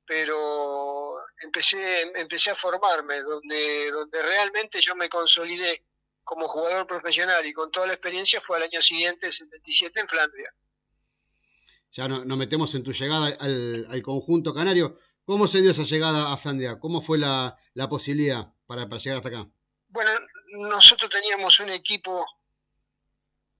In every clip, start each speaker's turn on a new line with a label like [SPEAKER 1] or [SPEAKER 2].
[SPEAKER 1] pero empecé a formarme, donde realmente yo me consolidé como jugador profesional y con toda la experiencia fue al año siguiente, 77, en Flandria.
[SPEAKER 2] Ya nos metemos en tu llegada al conjunto canario. ¿Cómo se dio esa llegada a Flandria? ¿Cómo fue la posibilidad para llegar hasta acá?
[SPEAKER 1] Bueno, nosotros teníamos un equipo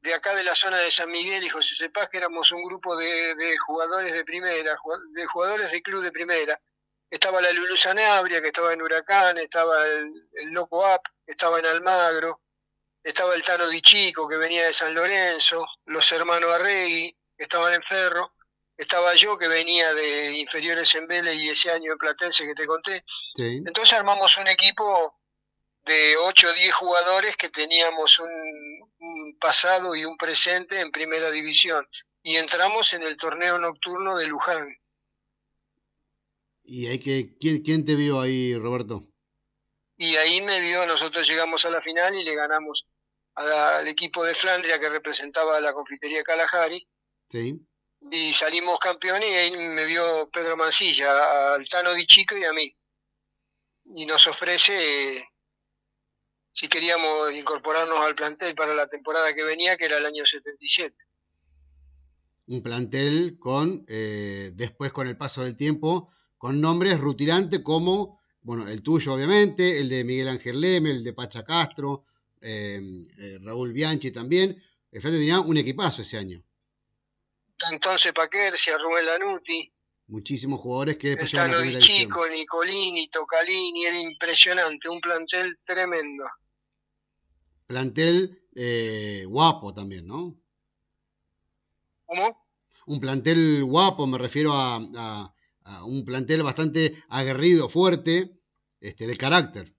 [SPEAKER 1] de acá de la zona de San Miguel y José Cepaz, que éramos un grupo de jugadores de primera, de jugadores de club de primera. Estaba la Lulu Sanabria, que estaba en Huracán, estaba el Loco Up, estaba en Almagro, estaba el Tano Di Chico, que venía de San Lorenzo, los hermanos Arregui, que estaban en Ferro, estaba yo, que venía de inferiores en Vélez y ese año en Platense que te conté.
[SPEAKER 2] Sí.
[SPEAKER 1] Entonces armamos un equipo de 8 o 10 jugadores que teníamos un pasado y un presente en primera división. Y entramos en el torneo nocturno de Luján.
[SPEAKER 2] ¿Y hay quién te vio ahí, Roberto?
[SPEAKER 1] Y ahí me vio, nosotros llegamos a la final y le ganamos al equipo de Flandria que representaba a la confitería Kalahari
[SPEAKER 2] Sí.
[SPEAKER 1] y salimos campeones y ahí me vio Pedro Mancilla, al Tano Di Chico y a mí. Y nos ofrece si queríamos incorporarnos al plantel para la temporada que venía, que era el año 77.
[SPEAKER 2] Un plantel con, después con el paso del tiempo, con nombres rutilantes como, bueno, el tuyo obviamente, el de Miguel Ángel Leme, el de Pacha Castro, Raúl Bianchi también. El Flandria tenía un equipazo ese año.
[SPEAKER 1] Entonces Paquercia, Rubén Lanuti,
[SPEAKER 2] Muchísimos jugadores que después
[SPEAKER 1] el
[SPEAKER 2] llegaron a
[SPEAKER 1] Tano Di
[SPEAKER 2] primera división.
[SPEAKER 1] Chico, Nicolini, Tocalini, era impresionante, un plantel tremendo.
[SPEAKER 2] Plantel guapo también, ¿no?
[SPEAKER 1] ¿Cómo?
[SPEAKER 2] Un plantel guapo, me refiero a un plantel bastante aguerrido, fuerte, de carácter.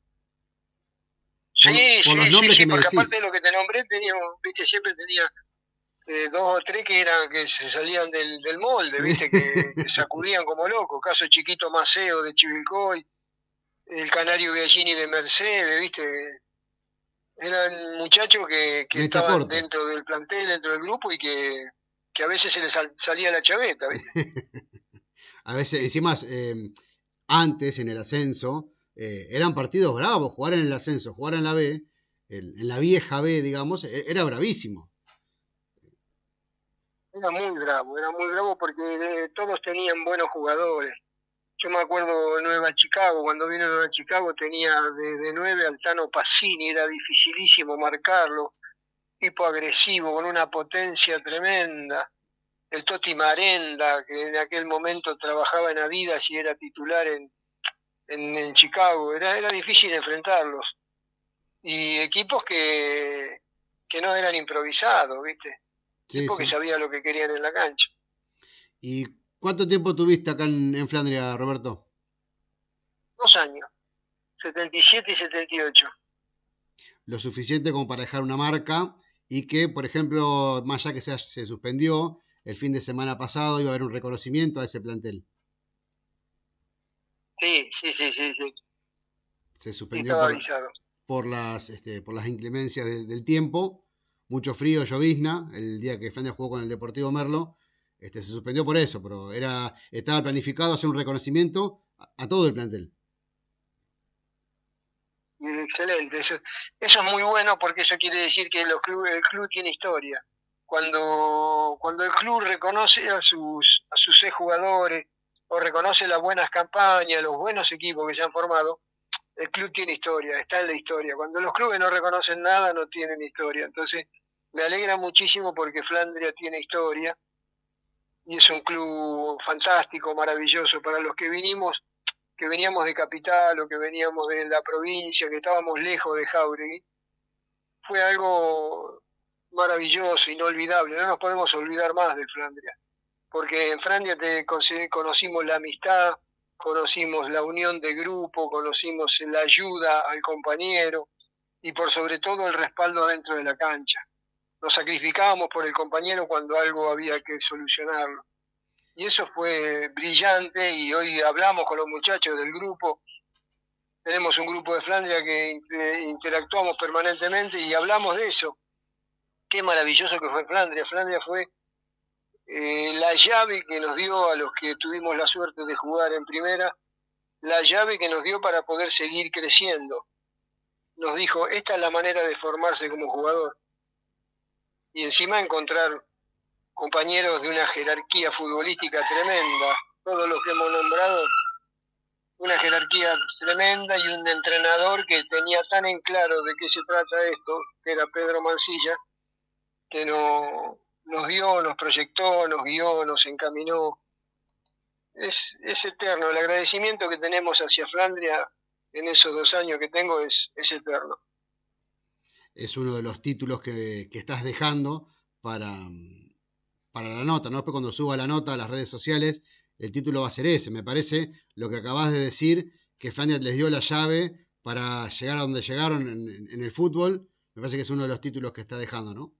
[SPEAKER 1] Sí,
[SPEAKER 2] Por los
[SPEAKER 1] sí, sí,
[SPEAKER 2] nombres que
[SPEAKER 1] sí,
[SPEAKER 2] me
[SPEAKER 1] porque aparte
[SPEAKER 2] decís.
[SPEAKER 1] de lo que te nombré, teníamos, viste, siempre tenía dos o tres que eran, que se salían del molde, viste, que sacudían como locos. Caso Chiquito Maceo de Chivilcoy, el Canario Biagini de Mercedes, viste, eran muchachos que
[SPEAKER 2] Mecha
[SPEAKER 1] estaban
[SPEAKER 2] corta.
[SPEAKER 1] dentro del plantel, dentro del grupo y que a veces se les salía la chaveta, viste.
[SPEAKER 2] A veces, encima, antes en el ascenso, eran partidos bravos. Jugar en el ascenso, jugar en la B, en la vieja B, digamos, era bravísimo.
[SPEAKER 1] Era muy bravo porque todos tenían buenos jugadores. Yo me acuerdo Nueva Chicago, cuando vino Nueva Chicago tenía de 9 al Tano Pacini, era dificilísimo marcarlo, tipo agresivo, con una potencia tremenda. El Toti Marenda, que en aquel momento trabajaba en Adidas y era titular en Chicago, era difícil enfrentarlos. Y equipos que no eran improvisados, ¿viste?
[SPEAKER 2] Sí,
[SPEAKER 1] Equipos que
[SPEAKER 2] sí.
[SPEAKER 1] sabían lo que querían en la cancha.
[SPEAKER 2] ¿Y cuánto tiempo tuviste acá en Flandria, Roberto?
[SPEAKER 1] 2 años, 77 y 78.
[SPEAKER 2] Lo suficiente como para dejar una marca y que, por ejemplo, más allá que se suspendió, el fin de semana pasado iba a haber un reconocimiento a ese plantel.
[SPEAKER 1] Sí, sí, sí, sí, sí.
[SPEAKER 2] Se
[SPEAKER 1] Sí,
[SPEAKER 2] suspendió
[SPEAKER 1] estaba avisado.
[SPEAKER 2] por las inclemencias del tiempo, mucho frío, llovizna, el día que Flandes jugó con el Deportivo Merlo, se suspendió por eso, pero estaba planificado hacer un reconocimiento a todo el plantel.
[SPEAKER 1] Excelente. Eso es muy bueno porque eso quiere decir que el club tiene historia. Cuando el club reconoce a sus ex jugadores o reconoce las buenas campañas, los buenos equipos que se han formado, el club tiene historia, está en la historia. Cuando los clubes no reconocen nada, no tienen historia. Entonces, me alegra muchísimo porque Flandria tiene historia y es un club fantástico, maravilloso. Para los que vinimos, que veníamos de Capital o que veníamos de la provincia, que estábamos lejos de Jauregui, fue algo maravilloso, inolvidable. No nos podemos olvidar más de Flandria, porque en Flandria conocimos la amistad, conocimos la unión de grupo, conocimos la ayuda al compañero y por sobre todo el respaldo dentro de la cancha. Nos sacrificábamos por el compañero cuando algo había que solucionarlo. Y eso fue brillante y hoy hablamos con los muchachos del grupo. Tenemos un grupo de Flandria que interactuamos permanentemente y hablamos de eso. Qué maravilloso que fue Flandria. Flandria fue la llave que nos dio a los que tuvimos la suerte de jugar en primera, la llave que nos dio para poder seguir creciendo. Nos dijo, esta es la manera de formarse como jugador. Y encima encontrar compañeros de una jerarquía futbolística tremenda, todos los que hemos nombrado, una jerarquía tremenda y un entrenador que tenía tan en claro de qué se trata esto, que era Pedro Mancilla, que nos dio, nos proyectó, nos guió, nos encaminó. Es eterno, el agradecimiento que tenemos hacia Flandria en esos 2 años que tengo es eterno.
[SPEAKER 2] Es uno de los títulos que estás dejando para la nota, ¿no? Después cuando suba la nota a las redes sociales, el título va a ser ese. Me parece lo que acabas de decir, que Flandria les dio la llave para llegar a donde llegaron en el fútbol. Me parece que es uno de los títulos que está dejando, ¿no?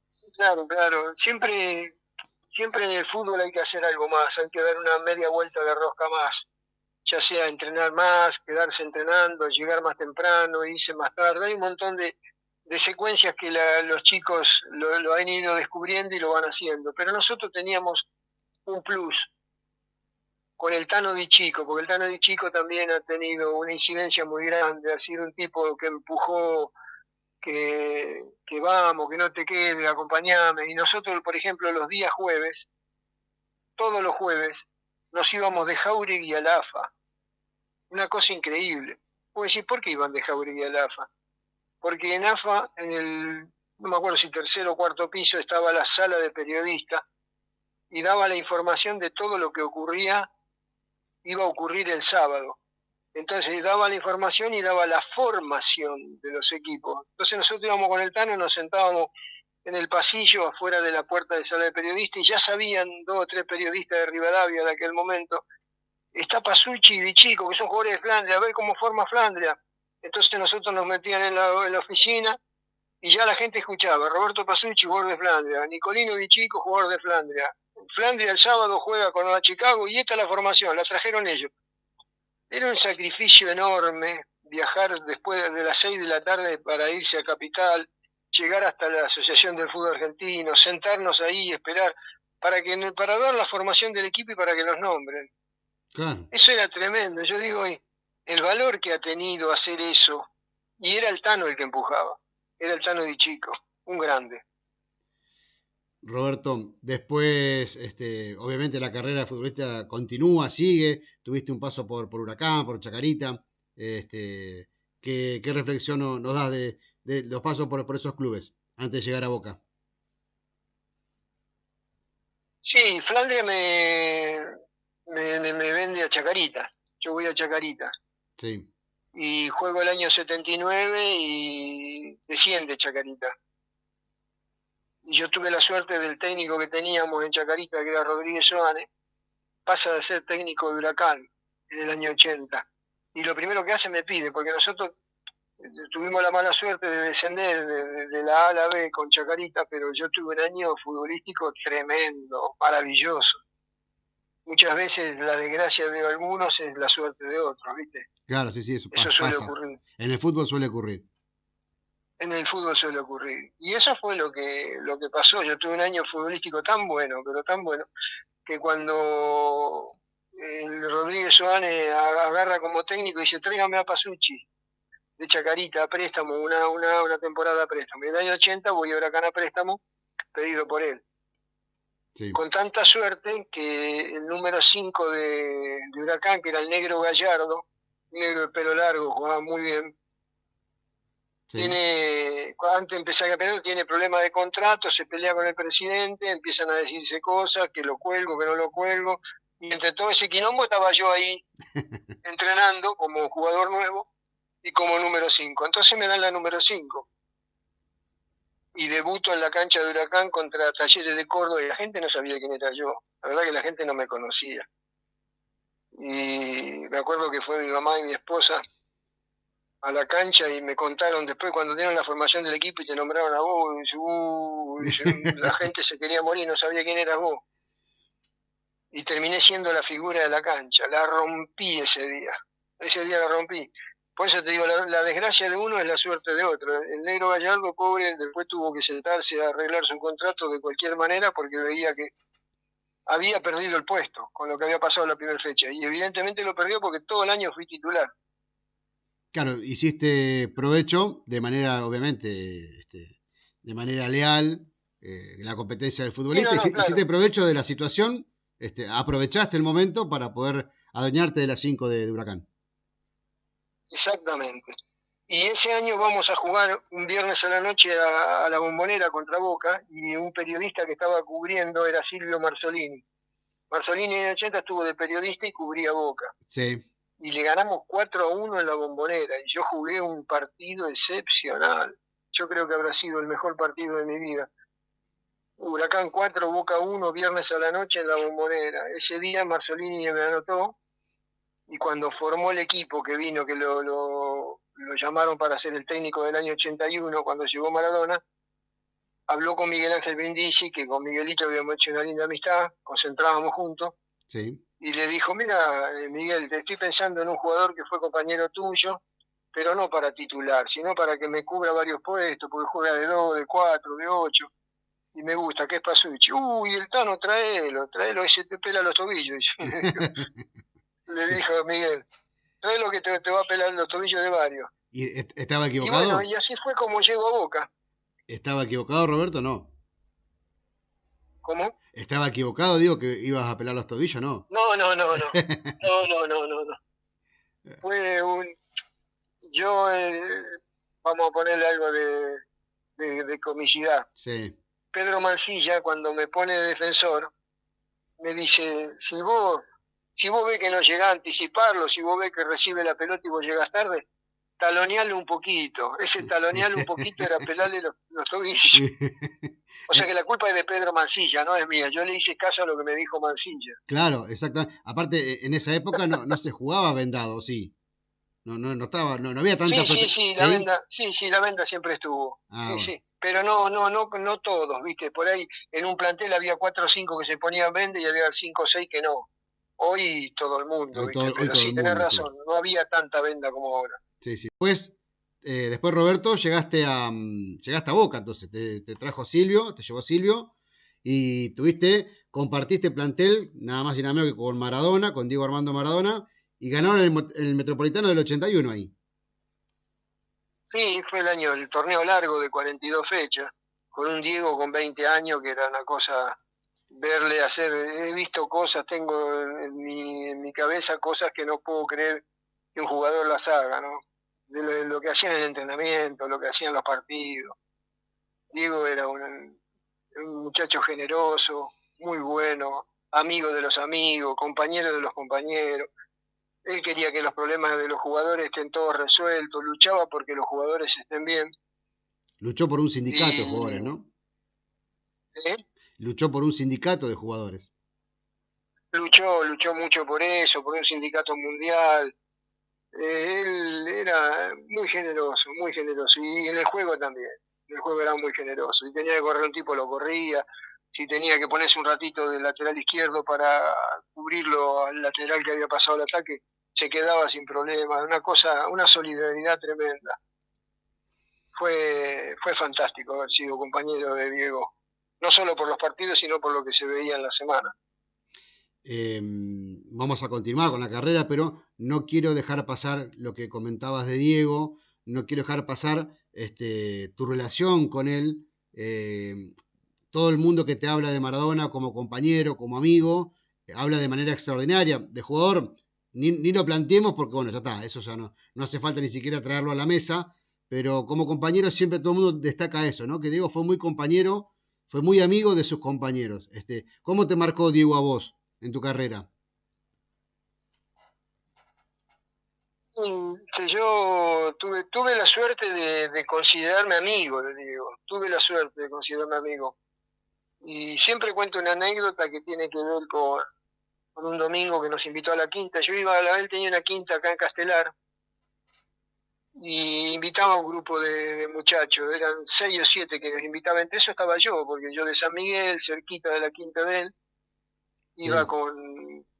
[SPEAKER 1] Sí, claro, claro. Siempre en el fútbol hay que hacer algo más, hay que dar una media vuelta de rosca más, ya sea entrenar más, quedarse entrenando, llegar más temprano, irse más tarde. Hay un montón de secuencias que los chicos lo han ido descubriendo y lo van haciendo. Pero nosotros teníamos un plus con el Tano Di Chico, porque el Tano Di Chico también ha tenido una incidencia muy grande, ha sido un tipo que empujó, que vamos, que no te quede, acompañame. Y nosotros, por ejemplo, los días jueves, todos los jueves, nos íbamos de Jáuregui a la AFA. Una cosa increíble. Puedo decir, ¿por qué iban de Jáuregui a la AFA? Porque en AFA, no me acuerdo si tercero o cuarto piso, estaba la sala de periodistas y daba la información de todo lo que iba a ocurrir el sábado. Entonces daba la información y daba la formación de los equipos. Entonces nosotros íbamos con el Tano, nos sentábamos en el pasillo afuera de la puerta de sala de periodistas y ya sabían 2 o 3 periodistas de Rivadavia de aquel momento, está Pasucci y Di Chico, que son jugadores de Flandria, a ver cómo forma Flandria. Entonces nosotros nos metían en la oficina y ya la gente escuchaba, Roberto Pasucci, jugador de Flandria, Nicolino Di Chico, jugador de Flandria. Flandria el sábado juega con la Chicago y esta es la formación, la trajeron ellos. Era un sacrificio enorme viajar después de las 6 de la tarde para irse a Capital, llegar hasta la Asociación del Fútbol Argentino, sentarnos ahí y esperar para dar la formación del equipo y para que los nombren.
[SPEAKER 2] Claro.
[SPEAKER 1] Eso era tremendo. Yo digo, el valor que ha tenido hacer eso, y era el Tano el que empujaba, era el Tano Di Chico, un grande.
[SPEAKER 2] Roberto, después, obviamente la carrera de futbolista continúa, sigue, tuviste un paso por Huracán, por Chacarita, ¿qué reflexión nos das de los pasos por esos clubes antes de llegar a Boca?
[SPEAKER 1] Sí, Flandria me vende a Chacarita, yo voy a Chacarita.
[SPEAKER 2] Sí.
[SPEAKER 1] Y juego el año 79 y desciende Chacarita. Y yo tuve la suerte del técnico que teníamos en Chacarita, que era Rodríguez Soane, pasa de ser técnico de Huracán en el año 80. Y lo primero que hace me pide, porque nosotros tuvimos la mala suerte de descender de la A a la B con Chacarita, pero yo tuve un año futbolístico tremendo, maravilloso. Muchas veces la desgracia de algunos es la suerte de otros, ¿viste?
[SPEAKER 2] Claro, sí,
[SPEAKER 1] Eso suele
[SPEAKER 2] pasa.
[SPEAKER 1] ocurrir.
[SPEAKER 2] En el fútbol suele ocurrir.
[SPEAKER 1] En el fútbol suele ocurrir. Y eso fue lo que pasó. Yo tuve un año futbolístico tan bueno, pero tan bueno, que cuando el Rodríguez Soane agarra como técnico y dice, tráigame a Pasucci de Chacarita a préstamo, una temporada a préstamo. Y en el año 80 voy a Huracán a préstamo, pedido por él. Sí. Con tanta suerte que el número 5 de Huracán, que era el negro Gallardo, negro de pelo largo, jugaba muy bien. Sí. Antes de empezar el campeonato, tiene problemas de contrato, se pelea con el presidente, empiezan a decirse cosas, que lo cuelgo, que no lo cuelgo. Y entre todo ese quilombo estaba yo ahí entrenando como jugador nuevo y como número 5. Entonces me dan la número 5. Y debuto en la cancha de Huracán contra Talleres de Córdoba y la gente no sabía quién era yo. La verdad que la gente no me conocía. Y me acuerdo que fue mi mamá y mi esposa a la cancha y me contaron después cuando dieron la formación del equipo y te nombraron a vos, la gente se quería morir, no sabía quién eras vos. Y terminé siendo la figura de la cancha, la rompí ese día la rompí, Por eso te digo, la desgracia de uno es la suerte de otro. El negro Gallardo, pobre, después tuvo que sentarse a arreglar su contrato de cualquier manera porque veía que había perdido el puesto con lo que había pasado en la primera fecha. Y evidentemente lo perdió porque todo el año fui titular.
[SPEAKER 2] Claro, hiciste provecho de manera, obviamente, de manera leal, en la competencia del
[SPEAKER 1] Sí,
[SPEAKER 2] futbolista.
[SPEAKER 1] no, no,
[SPEAKER 2] Hiciste
[SPEAKER 1] claro,
[SPEAKER 2] provecho de la situación, aprovechaste el momento para poder adueñarte de las 5 de Huracán.
[SPEAKER 1] exactamente. Y ese año vamos a jugar un viernes a la noche a la Bombonera contra Boca y un periodista que estaba cubriendo era Silvio Marzolini. Marzolini en el 80 estuvo de periodista y cubría Boca.
[SPEAKER 2] Sí.
[SPEAKER 1] Y le ganamos 4-1 en la Bombonera y yo jugué un partido excepcional. Yo creo que habrá sido el mejor partido de mi vida. Huracán 4, Boca 1, viernes a la noche en la Bombonera. Ese día Marzolini me anotó y cuando formó el equipo que vino, que lo llamaron para ser el técnico del año 81, cuando llegó Maradona, habló con Miguel Ángel Brindisi, que con Miguelito habíamos hecho una linda amistad, concentrábamos juntos,
[SPEAKER 2] Sí.
[SPEAKER 1] y le dijo, mira, Miguel, te estoy pensando en un jugador que fue compañero tuyo, pero no para titular, sino para que me cubra varios puestos, porque juega de 2, de 4, de 8, y me gusta, que es Pasucci. Uy, el Tano, tráelo, ese te pela los tobillos. Le dijo Miguel, tráelo que te va a pelar los tobillos de varios.
[SPEAKER 2] ¿Y estaba
[SPEAKER 1] Y bueno,
[SPEAKER 2] equivocado?
[SPEAKER 1] y así fue como llegó a Boca.
[SPEAKER 2] ¿Estaba equivocado, Roberto? No.
[SPEAKER 1] ¿Cómo?
[SPEAKER 2] ¿Estaba equivocado? Digo que ibas a pelar los tobillos, ¿no?
[SPEAKER 1] No, no, no, no. No, no, no, no, no. Fue un... Yo, vamos a ponerle algo de comicidad.
[SPEAKER 2] Sí.
[SPEAKER 1] Pedro Mancilla, cuando me pone de defensor, me dice, si vos ves que no llega a anticiparlo, si vos ves que recibe la pelota y vos llegas tarde, talonearle un poquito. Ese talonearle un poquito era pelarle los tobillos. O sea que la culpa es de Pedro Mancilla, no es mía. Yo le hice caso a lo que me dijo Mancilla.
[SPEAKER 2] Claro, exactamente. Aparte, en esa época no se jugaba vendado, sí. No estaba, no había tanta
[SPEAKER 1] Sí, sí,
[SPEAKER 2] protección.
[SPEAKER 1] sí,
[SPEAKER 2] ¿Sí?
[SPEAKER 1] la venda siempre estuvo.
[SPEAKER 2] Ah,
[SPEAKER 1] Sí,
[SPEAKER 2] bueno.
[SPEAKER 1] sí. Pero no todos, ¿viste? Por ahí en un plantel había 4 o 5 que se ponían venda y había 5 o 6 que no. Hoy todo el mundo, ¿viste?
[SPEAKER 2] Hoy
[SPEAKER 1] Pero
[SPEAKER 2] todo el
[SPEAKER 1] sí, tenés
[SPEAKER 2] mundo, sí.
[SPEAKER 1] razón, no había tanta venda como ahora.
[SPEAKER 2] Sí, sí. Después Roberto, llegaste a Boca, entonces te trajo Silvio, te llevó Silvio, y compartiste plantel, nada más y nada menos que con Maradona, con Diego Armando Maradona, y ganaron el Metropolitano del 81 ahí.
[SPEAKER 1] Sí, fue el torneo largo de 42 fechas, con un Diego con 20 años que era una cosa verle hacer, he visto cosas, tengo en mi cabeza cosas que no puedo creer que un jugador las haga, ¿no? De lo que hacían en el entrenamiento, lo que hacían los partidos. Diego era un muchacho generoso, muy bueno, amigo de los amigos, compañero de los compañeros. Él quería que los problemas de los jugadores estén todos resueltos, luchaba porque los jugadores estén bien.
[SPEAKER 2] Luchó por un sindicato de jugadores,
[SPEAKER 1] Y
[SPEAKER 2] ¿no?
[SPEAKER 1] ¿eh?
[SPEAKER 2] Luchó por un sindicato de jugadores.
[SPEAKER 1] luchó mucho por eso, por un sindicato mundial. Él era muy generoso, y en el juego también. En el juego era muy generoso. Si tenía que correr un tipo, lo corría. Si tenía que ponerse un ratito del lateral izquierdo para cubrirlo al lateral que había pasado el ataque, se quedaba sin problema. Una cosa, una solidaridad tremenda. Fue fantástico haber sido compañero de Diego, no solo por los partidos, sino por lo que se veía en la semana.
[SPEAKER 2] Eh, Vamos a continuar con la carrera, pero no quiero dejar pasar lo que comentabas de Diego, no quiero dejar pasar tu relación con él. Todo el mundo que te habla de Maradona como compañero, como amigo, habla de manera extraordinaria. De jugador, ni lo planteemos porque, bueno, ya está, eso ya no hace falta ni siquiera traerlo a la mesa, pero como compañero siempre todo el mundo destaca eso, ¿no? Que Diego fue muy compañero, fue muy amigo de sus compañeros. ¿Cómo te marcó Diego a vos en tu carrera?
[SPEAKER 1] Yo tuve la suerte de considerarme amigo de Diego, tuve la suerte de considerarme amigo. Y siempre cuento una anécdota que tiene que ver con un domingo que nos invitó a la quinta. Él tenía una quinta acá en Castelar, y invitaba a un grupo de muchachos, eran 6 o 7 que nos invitaba, entre eso estaba yo, porque yo de San Miguel, cerquita de la quinta de él, iba
[SPEAKER 2] Sí,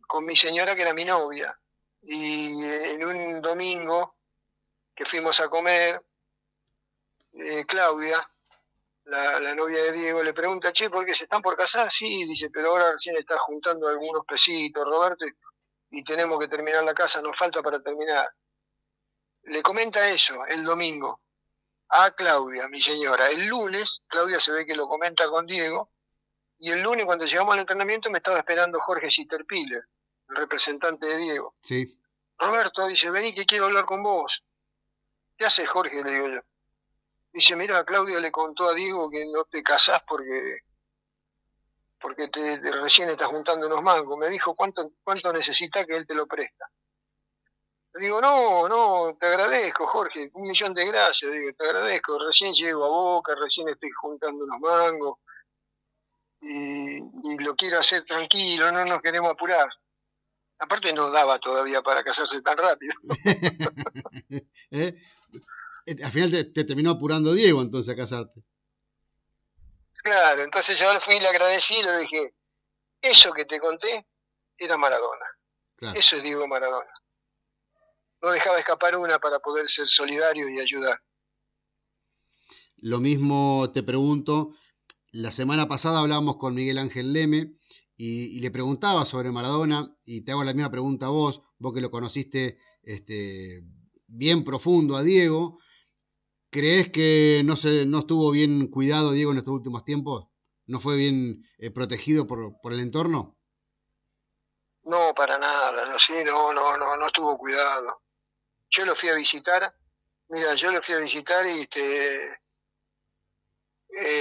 [SPEAKER 1] con mi señora que era mi novia. Y en un domingo que fuimos a comer, Claudia, la novia de Diego, le pregunta, che, ¿por qué se están por casar? Sí, dice, pero ahora recién está juntando algunos pesitos, Roberto, y tenemos que terminar la casa, nos falta para terminar. Le comenta eso el domingo a Claudia, mi señora. El lunes, Claudia se ve que lo comenta con Diego, y el lunes cuando llegamos al entrenamiento me estaba esperando Jorge Sitterpiller, el representante de Diego.
[SPEAKER 2] Sí.
[SPEAKER 1] Roberto, dice, vení que quiero hablar con vos. ¿Qué haces, Jorge? Le digo yo. Dice, mira, Claudia le contó a Diego que no te casás porque recién estás juntando unos mangos. Me dijo, ¿cuánto necesitas que él te lo presta? Le digo, no, te agradezco, Jorge, 1.000.000 de gracias, digo, te agradezco, recién llego a Boca, recién estoy juntando unos mangos, y lo quiero hacer tranquilo, no nos queremos apurar. Aparte no daba todavía para casarse tan rápido.
[SPEAKER 2] ¿Eh? Al final te terminó apurando Diego entonces a casarte.
[SPEAKER 1] Claro, entonces yo fui y le agradecí y le dije, eso que te conté era Maradona. Claro. Eso es Diego Maradona. No dejaba escapar una para poder ser solidario y ayudar.
[SPEAKER 2] Lo mismo te pregunto, la semana pasada hablábamos con Miguel Ángel Leme y le preguntaba sobre Maradona y te hago la misma pregunta a vos que lo conociste bien profundo a Diego. ¿Crees que no estuvo bien cuidado Diego en estos últimos tiempos? ¿No fue bien protegido por el entorno?
[SPEAKER 1] No, para nada, no estuvo cuidado. Yo lo fui a visitar, mira, y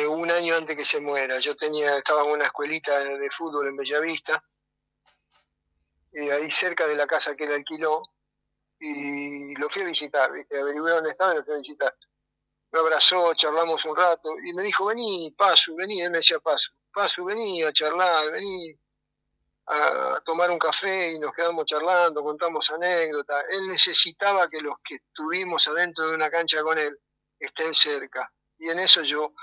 [SPEAKER 1] un año antes que se muera. Yo estaba en una escuelita de fútbol en Bellavista, ahí cerca de la casa que él alquiló, y lo fui a visitar, ¿viste? Averigué dónde estaba y lo fui a visitar. Me abrazó, charlamos un rato, y me dijo, vení, Pasu, vení, él me decía Pasu, vení a charlar, vení a tomar un café, y nos quedamos charlando, contamos anécdotas. Él necesitaba que los que estuvimos adentro de una cancha con él estén cerca, y en eso yo,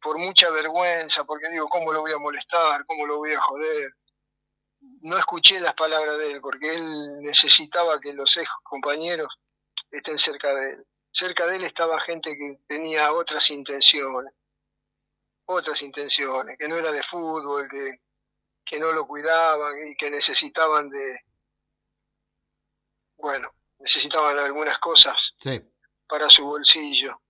[SPEAKER 1] por mucha vergüenza, porque digo, ¿cómo lo voy a molestar? ¿Cómo lo voy a joder? No escuché las palabras de él, porque él necesitaba que los ex compañeros estén cerca de él. Cerca de él estaba gente que tenía otras intenciones, que no era de fútbol, que no lo cuidaban y que necesitaban necesitaban algunas cosas para su bolsillo.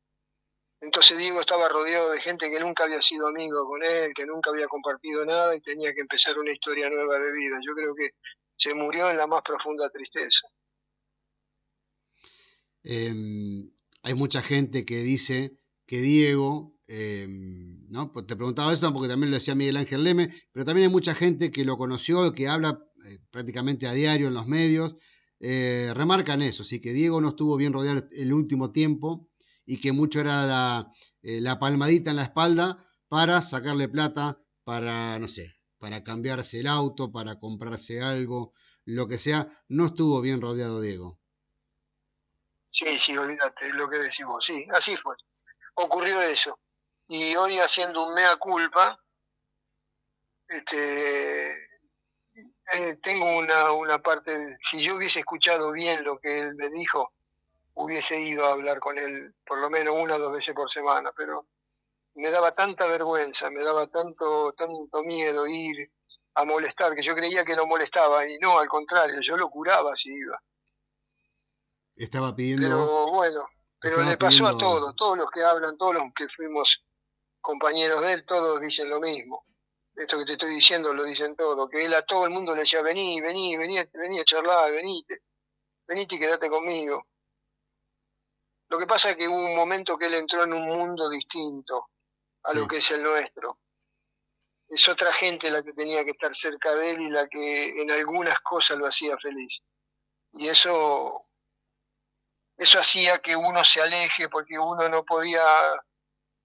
[SPEAKER 1] Entonces Diego estaba rodeado de gente que nunca había sido amigo con él, que nunca había compartido nada y tenía que empezar una historia nueva de vida. Yo creo que se murió en la más profunda tristeza.
[SPEAKER 2] Hay mucha gente que dice que Diego, ¿no? Pues te preguntaba eso porque también lo decía Miguel Ángel Leme, pero también hay mucha gente que lo conoció, que habla prácticamente a diario en los medios, remarcan eso, sí, que Diego no estuvo bien rodeado el último tiempo y que mucho era la palmadita en la espalda para sacarle plata, para, no sé, para cambiarse el auto, para comprarse algo, lo que sea, no estuvo bien rodeado Diego.
[SPEAKER 1] Sí, olvídate, lo que decimos, sí, así fue. Ocurrió eso. Y hoy haciendo un mea culpa, tengo una parte, si yo hubiese escuchado bien lo que él me dijo, hubiese ido a hablar con él por lo menos 1 o 2 veces por semana, pero me daba tanta vergüenza, me daba tanto miedo ir a molestar, que yo creía que lo molestaba, y no, al contrario, yo lo curaba si iba.
[SPEAKER 2] Estaba pidiendo...
[SPEAKER 1] Pero bueno, le pasó a todos los que hablan, todos los que fuimos compañeros de él, todos dicen lo mismo. Esto que te estoy diciendo lo dicen todos, que él a todo el mundo le decía, vení a charlar, venite y quédate conmigo. Lo que pasa es que hubo un momento que él entró en un mundo distinto a lo que es el nuestro. Es otra gente la que tenía que estar cerca de él y la que en algunas cosas lo hacía feliz. Y eso hacía que uno se aleje porque uno no podía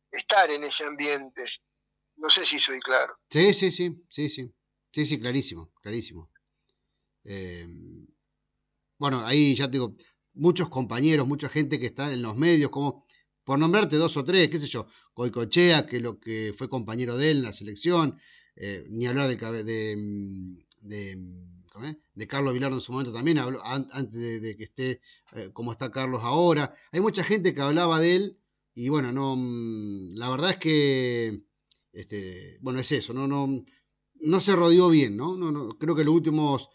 [SPEAKER 1] estar en ese ambiente. No sé si soy claro.
[SPEAKER 2] Sí, clarísimo. Bueno, ahí ya te digo, muchos compañeros, mucha gente que está en los medios, como por nombrarte 2 o 3, qué sé yo, Goicoechea, que lo que fue compañero de él en la selección, ni hablar de de Carlos Vilardo en su momento también, habló, antes de que esté como está Carlos ahora. Hay mucha gente que hablaba de él y bueno, no, la verdad es que, bueno, es eso, no se rodeó bien, ¿no? Creo que los últimos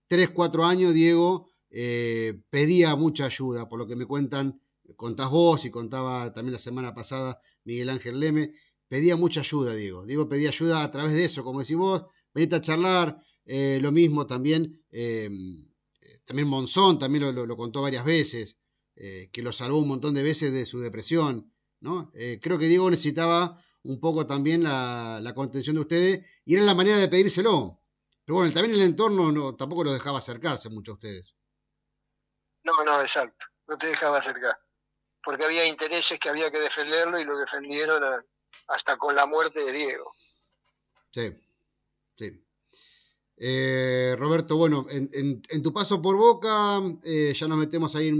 [SPEAKER 2] 3 4 años Diego pedía mucha ayuda, por lo que me contás vos y contaba también la semana pasada Miguel Ángel Leme, pedía mucha ayuda, Diego. Diego pedía ayuda a través de eso, como decís vos, venite a charlar, lo mismo también, también Monzón también lo contó varias veces, que lo salvó un montón de veces de su depresión, ¿no? Creo que Diego necesitaba un poco también la contención de ustedes y era la manera de pedírselo. Pero bueno, también el entorno tampoco los dejaba acercarse mucho a ustedes.
[SPEAKER 1] No, no, exacto, no te dejaba acercar, porque había intereses que había que defenderlo y lo defendieron hasta con la muerte de Diego.
[SPEAKER 2] Sí, sí. Roberto, bueno, en tu paso por Boca, ya nos metemos ahí,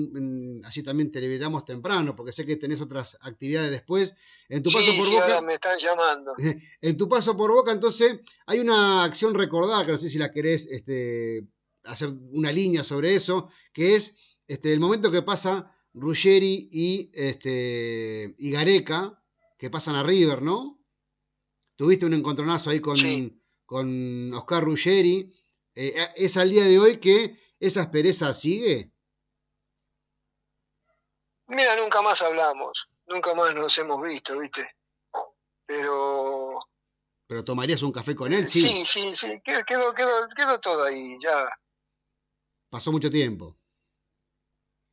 [SPEAKER 2] así también te liberamos temprano, porque sé que tenés otras actividades después. En tu paso
[SPEAKER 1] Sí,
[SPEAKER 2] por
[SPEAKER 1] sí, ahora
[SPEAKER 2] Boca,
[SPEAKER 1] me están llamando.
[SPEAKER 2] en tu paso por Boca, entonces, hay una acción recordada, que no sé si la querés hacer una línea sobre eso, que es el momento que pasa Ruggeri y Gareca, que pasan a River, ¿no? Tuviste un encontronazo ahí
[SPEAKER 1] Sí,
[SPEAKER 2] con Oscar Ruggeri. ¿Es al día de hoy que esa aspereza sigue?
[SPEAKER 1] mira, nunca más hablamos, nunca más nos hemos visto, ¿viste? Pero
[SPEAKER 2] ¿Pero tomarías un café con él?
[SPEAKER 1] sí,
[SPEAKER 2] Sí,
[SPEAKER 1] sí, sí, quedó todo ahí, ya.
[SPEAKER 2] pasó mucho tiempo.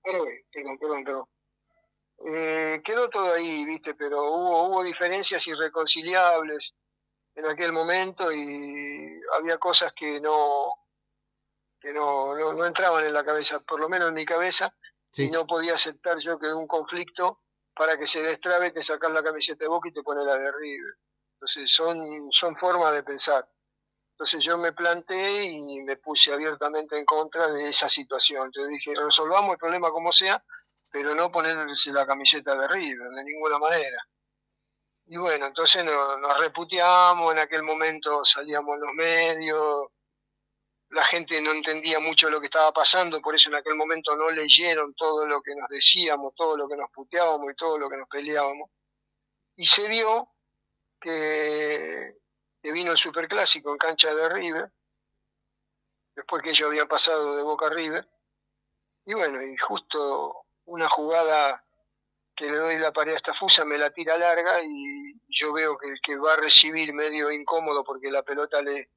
[SPEAKER 1] Perdón. Quedó todo ahí, ¿viste? Pero hubo diferencias irreconciliables en aquel momento y había cosas que no entraban en la cabeza, por lo menos en mi cabeza, y
[SPEAKER 2] Sí,
[SPEAKER 1] no podía aceptar yo que un conflicto, para que se destrabe, te sacas la camiseta de Boca y te pones la de River. Entonces son formas de pensar. Entonces yo me planteé y me puse abiertamente en contra de esa situación. Entonces dije, resolvamos el problema como sea, pero no ponerse la camiseta de River, de ninguna manera. Y bueno, entonces nos reputeamos, en aquel momento salíamos en los medios, la gente no entendía mucho lo que estaba pasando, por eso en aquel momento no leyeron todo lo que nos decíamos, todo lo que nos puteábamos y todo lo que nos peleábamos. Y se dio que vino el Superclásico en cancha de River, después que ellos habían pasado de Boca a River, y bueno, y justo una jugada que le doy la pared a esta fusa, me la tira larga y yo veo que el que va a recibir medio incómodo porque la pelota le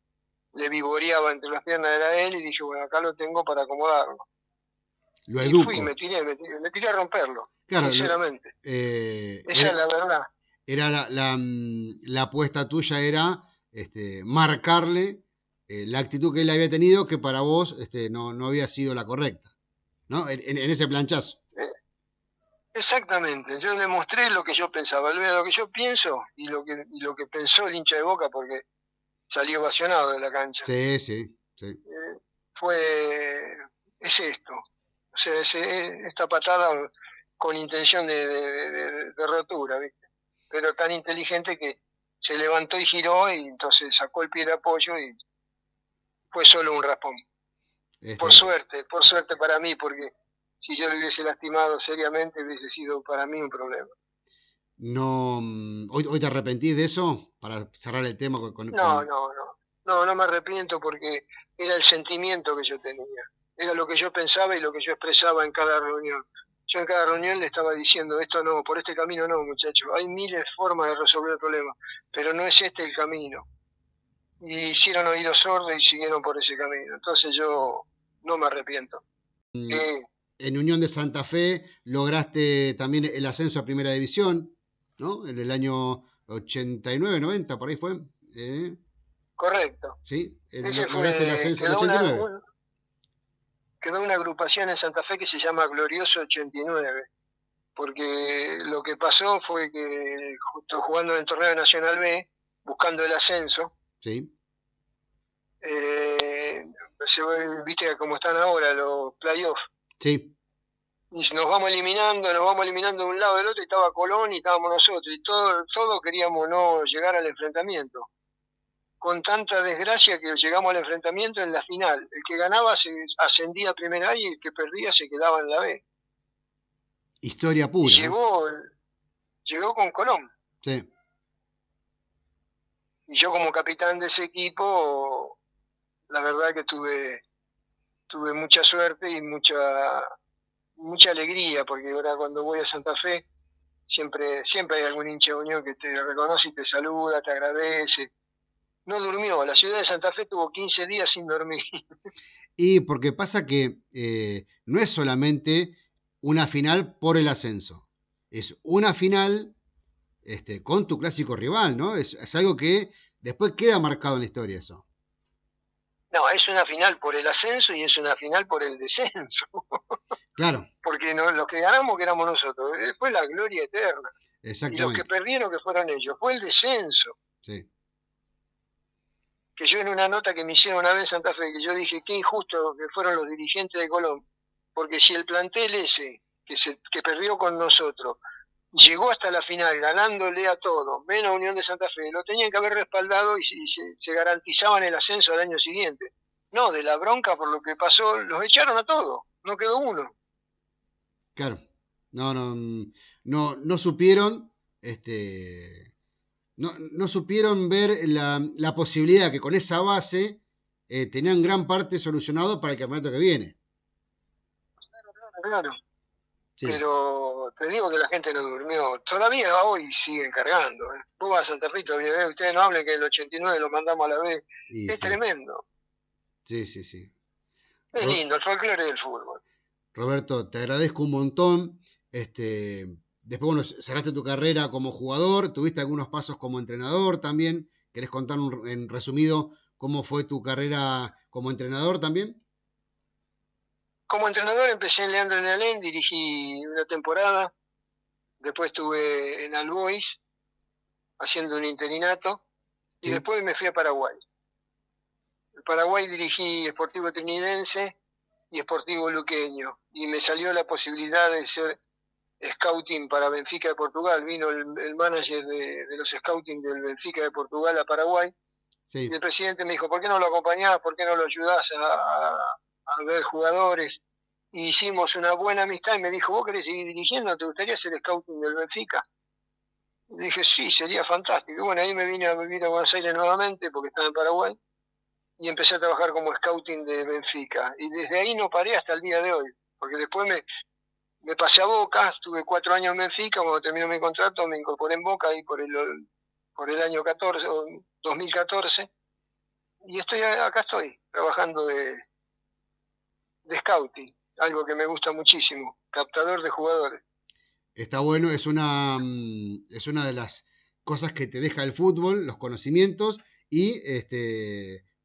[SPEAKER 1] vivoreaba entre las piernas era él y dije, bueno, acá lo tengo para acomodarlo.
[SPEAKER 2] lo
[SPEAKER 1] Y fui,
[SPEAKER 2] educo.
[SPEAKER 1] me tiré a romperlo,
[SPEAKER 2] Claro,
[SPEAKER 1] sinceramente. Esa es
[SPEAKER 2] era,
[SPEAKER 1] la verdad.
[SPEAKER 2] era la apuesta tuya era marcarle la actitud que él había tenido, que para vos no había sido la correcta, ¿no? En ese planchazo.
[SPEAKER 1] Eh, Exactamente, yo le mostré lo que yo pensaba, lo que yo pienso y lo que pensó el hincha de Boca porque salió ovacionado de la cancha.
[SPEAKER 2] Sí, sí, sí.
[SPEAKER 1] Eh, es esto, o sea, esta patada con intención de rotura, ¿viste? Pero tan inteligente que se levantó y giró y entonces sacó el pie de apoyo y fue solo un raspón.
[SPEAKER 2] Este,
[SPEAKER 1] Por suerte para mí, porque si yo le hubiese lastimado seriamente hubiese sido para mí un problema.
[SPEAKER 2] no, hoy te arrepentís de eso para cerrar el tema
[SPEAKER 1] No, no, no, no me arrepiento porque era el sentimiento que yo tenía, era lo que yo pensaba y lo que yo expresaba en cada reunión. Yo en cada reunión le estaba diciendo, esto no, por este camino no, muchachos, hay miles de formas de resolver el problema, pero no es este el camino. Y hicieron oídos sordos y siguieron por ese camino. Entonces yo no me arrepiento. Eh,
[SPEAKER 2] en Unión de Santa Fe lograste también el ascenso a Primera División, ¿no? En el año 89, 90, por ahí fue.
[SPEAKER 1] Correcto.
[SPEAKER 2] Sí,
[SPEAKER 1] Ese
[SPEAKER 2] lograste el
[SPEAKER 1] fue,
[SPEAKER 2] ascenso, el 89.
[SPEAKER 1] quedó una agrupación en Santa Fe que se llama Glorioso 89, porque lo que pasó fue que justo jugando en el torneo Nacional B, buscando el ascenso,
[SPEAKER 2] Sí,
[SPEAKER 1] eh, viste cómo están ahora los playoffs,
[SPEAKER 2] sí,
[SPEAKER 1] y nos vamos eliminando de un lado del otro, y estaba Colón y estábamos nosotros, y todos queríamos no llegar al enfrentamiento. con tanta desgracia que llegamos al enfrentamiento en la final. El que ganaba se ascendía a primera A y el que perdía se quedaba en la B.
[SPEAKER 2] Historia
[SPEAKER 1] Y
[SPEAKER 2] pura, ¿no?
[SPEAKER 1] llegó con Colón.
[SPEAKER 2] Sí.
[SPEAKER 1] Y yo como capitán de ese equipo, la verdad que tuve mucha suerte y mucha alegría, porque ahora cuando voy a Santa Fe, siempre hay algún hincha de Unión que te reconoce y te saluda, te agradece. No durmió, la ciudad de Santa Fe tuvo 15 días sin dormir.
[SPEAKER 2] Y porque pasa que no es solamente una final por el ascenso, es una final con tu clásico rival, ¿no? Es algo que después queda marcado en la historia eso.
[SPEAKER 1] No, es una final por el ascenso y es una final por el descenso,
[SPEAKER 2] Claro,
[SPEAKER 1] porque no, los que ganamos que éramos nosotros, fue la gloria eterna. Y los que
[SPEAKER 2] exactamente.
[SPEAKER 1] perdieron que fueron ellos, fue el descenso.
[SPEAKER 2] Sí,
[SPEAKER 1] Que yo en una nota que me hicieron una vez en Santa Fe, que yo dije, qué injusto que fueron los dirigentes de Colón, porque si el plantel ese, que perdió con nosotros, llegó hasta la final ganándole a todos, menos Unión de Santa Fe, lo tenían que haber respaldado y se garantizaban el ascenso al año siguiente. No, de la bronca por lo que pasó, los echaron a todos, no quedó uno.
[SPEAKER 2] claro. No, no, no supieron, no supieron ver la posibilidad que con esa base tenían gran parte solucionado para el campeonato que viene.
[SPEAKER 1] Claro,
[SPEAKER 2] Sí,
[SPEAKER 1] pero te digo que la gente no durmió. Todavía hoy siguen cargando. ¿Eh? Vos vas a Santa Fe, todavía ustedes no hablen que el 89 lo mandamos a la B.
[SPEAKER 2] y
[SPEAKER 1] Es
[SPEAKER 2] sí,
[SPEAKER 1] tremendo.
[SPEAKER 2] sí, sí, sí.
[SPEAKER 1] Es lindo, el folclore del fútbol.
[SPEAKER 2] Roberto, te agradezco un montón. Después, bueno, cerraste tu carrera como jugador, tuviste algunos pasos como entrenador también. ¿Querés contar en resumido cómo fue tu carrera como entrenador también?
[SPEAKER 1] Como entrenador empecé en Leandro en Alén, dirigí una temporada, después estuve en Albois haciendo un interinato y
[SPEAKER 2] Sí,
[SPEAKER 1] después me fui a Paraguay. En Paraguay dirigí Sportivo Trinidense y Sportivo Luqueño y me salió la posibilidad de ser scouting para Benfica de Portugal. Vino el manager de los scouting del Benfica de Portugal a Paraguay y
[SPEAKER 2] sí.
[SPEAKER 1] el presidente me dijo, ¿por qué no lo acompañás? ¿Por qué no lo ayudás a ver jugadores? Y hicimos una buena amistad y me dijo, ¿vos querés seguir dirigiendo? ¿Te gustaría ser scouting del Benfica? Y dije, sí, sería fantástico. Y bueno, ahí me vine a vivir a Buenos Aires nuevamente porque estaba en Paraguay y empecé a trabajar como scouting de Benfica. Y desde ahí no paré hasta el día de hoy, porque después me pasé a Boca, estuve 4 años en Benfica, cuando terminó mi contrato me incorporé en Boca ahí por el año 14, o 2014, y acá estoy, trabajando de scouting, algo que me gusta muchísimo, captador de jugadores.
[SPEAKER 2] Está bueno, es una de las cosas que te deja el fútbol, los conocimientos y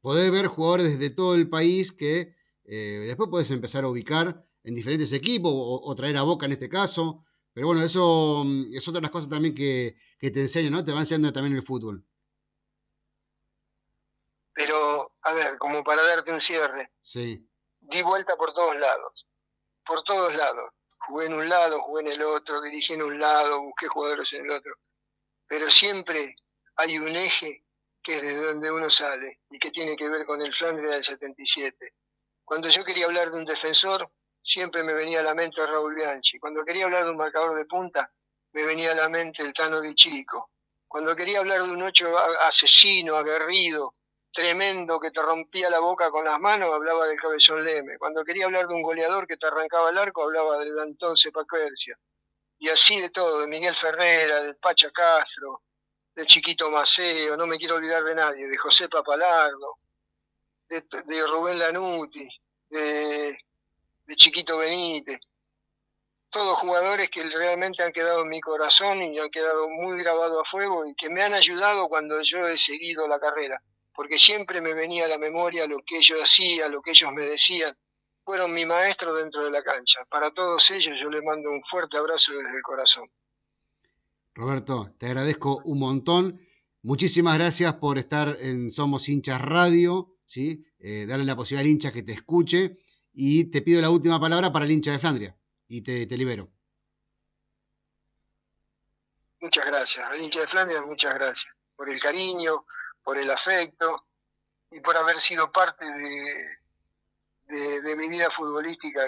[SPEAKER 2] poder ver jugadores desde todo el país que después puedes empezar a ubicar en diferentes equipos o traer a Boca en este caso. Pero bueno, eso es otra de las cosas también que te enseñan, ¿no? Te va enseñando también el fútbol.
[SPEAKER 1] Pero, a ver, como para darte un cierre,
[SPEAKER 2] Sí,
[SPEAKER 1] di vuelta por todos lados, por todos lados. Jugué en un lado, jugué en el otro, dirigí en un lado, busqué jugadores en el otro. Pero siempre hay un eje que es de donde uno sale y que tiene que ver con el Flandria del 77. Cuando yo quería hablar de un defensor, siempre me venía a la mente Raúl Bianchi. Cuando quería hablar de un marcador de punta, me venía a la mente el Tano Di Chico. Cuando quería hablar de un ocho asesino, aguerrido, tremendo, que te rompía la boca con las manos, hablaba del Cabezón Leme. Cuando quería hablar de un goleador que te arrancaba el arco, hablaba del Antón Cepacuercia. Y así de todo, de Miguel Ferrera, del Pacha Castro, del Chiquito Maceo, no me quiero olvidar de nadie, de José Papalardo, de Rubén Lanuti, de, de Chiquito Benítez, todos jugadores que realmente han quedado en mi corazón y han quedado muy grabados a fuego y que me han ayudado cuando yo he seguido la carrera, porque siempre me venía a la memoria lo que ellos hacían, lo que ellos me decían. Fueron mi maestro dentro de la cancha. Para todos ellos yo les mando un fuerte abrazo desde el corazón.
[SPEAKER 2] Roberto, te agradezco un montón. Muchísimas gracias por estar en Somos Hinchas Radio, ¿sí? Darle la posibilidad al hincha que te escuche y te pido la última palabra para el hincha de Flandria y te libero.
[SPEAKER 1] Muchas gracias. Al hincha de Flandes, muchas gracias por el cariño, por el afecto y por haber sido parte de mi vida futbolística,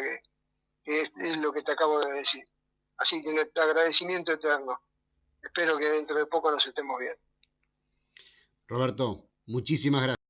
[SPEAKER 1] que es lo que te acabo de decir. Así que el agradecimiento eterno. Espero que dentro de poco nos estemos viendo.
[SPEAKER 2] Roberto, muchísimas gracias.